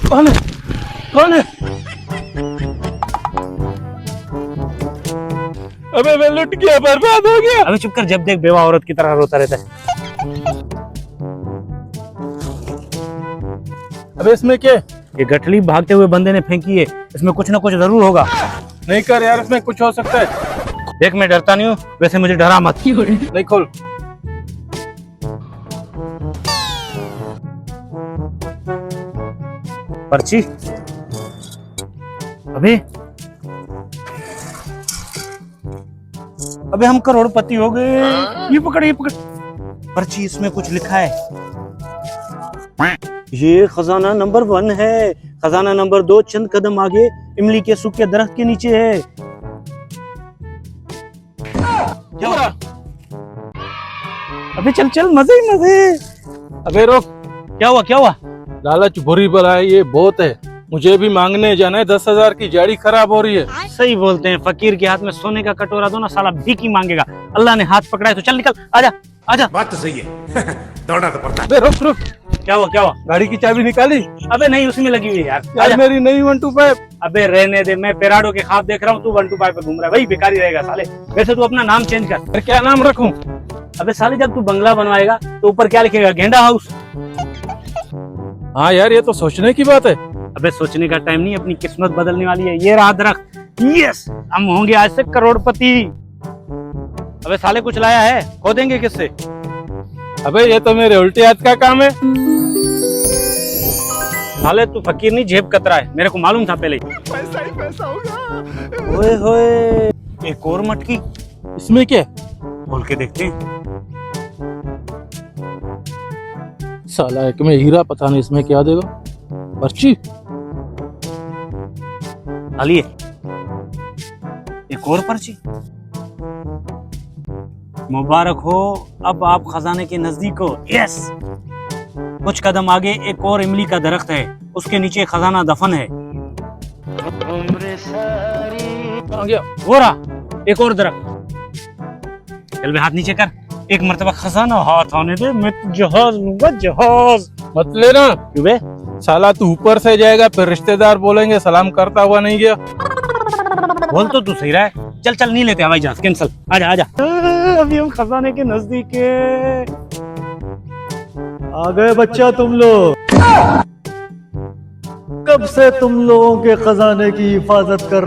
कौन है? कौन है? अबे मैं लुट गया, बर्बाद हो गया। अबे चुप कर, जब देख बेवा औरत की तरह रोता रहता है। अबे इसमें क्या है? ये गठली भागते हुए बंदे ने फेंकी है, इसमें कुछ ना कुछ जरूर होगा। नहीं कर यार, इसमें कुछ हो सकता है। देख मैं डरता नहीं हूँ, वैसे मुझे डरा मत। नहीं खोल। पर्ची। अबे अबे हम करोड़पति हो गए। ये पकड़, ये पकड़ पर्ची, इसमें कुछ लिखा है। ये खजाना नंबर 1 है, खजाना नंबर 2 चंद कदम आगे इमली के सूखे दरख्त के नीचे है। क्या हुआ? अबे चल चल, मजे ही मजे। अबे रोक। क्या हुआ, क्या हुआ? लालच बुरी बला है, ये बहुत है। मुझे भी मांगने जाना है, 10,000 की जाड़ी खराब हो रही है। सही बोलते हैं, फकीर के हाथ में सोने का कटोरा दो ना, साला भीख ही मांगेगा। अल्लाह ने हाथ पकड़ा है तो चल निकल, आजा आजा। बात तो सही है। दौड़ना तो पड़ता है। अबे रुक रुक। क्या हुआ, क्या हुआ? गाड़ी की चाबी निकाली? अबे नहीं, उसमें लगी हुई है यार। यार आजा। मेरी नई 125। अबे रहने दे, मैं पेराडो के ख्वाब देख रहा हूँ, तू 125 पे घूम रहा है, वही बेकारी रहेगा साले। वैसे तू अपना नाम चेंज कर। फिर क्या नाम रखूं? अबे साले जब तू बंगला बनवाएगा तो ऊपर क्या लिखेगा? गेंडा हाउस। हाँ यार, ये तो सोचने की बात है। अबे सोचने का टाइम नहीं, अपनी किस्मत बदलने वाली है। ये रहा दरख्त। यस, हम होंगे आज से करोड़पति। अबे साले कुछ लाया है, खोदेंगे किससे? अबे ये तो मेरे उल्टे हाथ का काम है। साले तू फकीर नहीं, जेब कतरा है, मेरे को मालूम था पहले ही। पैसा ही पैसा होगा। ओए होए, एक और मटकी। इसमें क्या? खोल के देखते हैं। साला एक में हीरा, पता नहीं इसमें क्या देगा। पर्ची। आलिए, एक और पर्ची। मुबारक हो, अब आप खजाने के नजदीक हो। यस। कुछ कदम आगे एक और इमली का दरख्त है, उसके नीचे खजाना दफन है। आ गया। वो रहा एक और दरख्त। चल बे, हाथ नीचे कर। एक मर्तबा खजाना हाथ आने दे, मैं तो जहाज लूंगा, जहाज। मत लेना। क्यों बे? साला तू ऊपर से जाएगा, फिर रिश्तेदार बोलेंगे सलाम करता हुआ नहीं गया। बोल तो तू सही रहा है। चल चल, नहीं लेते हवाई जहाज, कैंसल। आजा आजा। अभी हम खजाने के नजदीक है। आ गए बच्चा तुम लोग। कब से तुम लोगों के खजाने की हिफाजत कर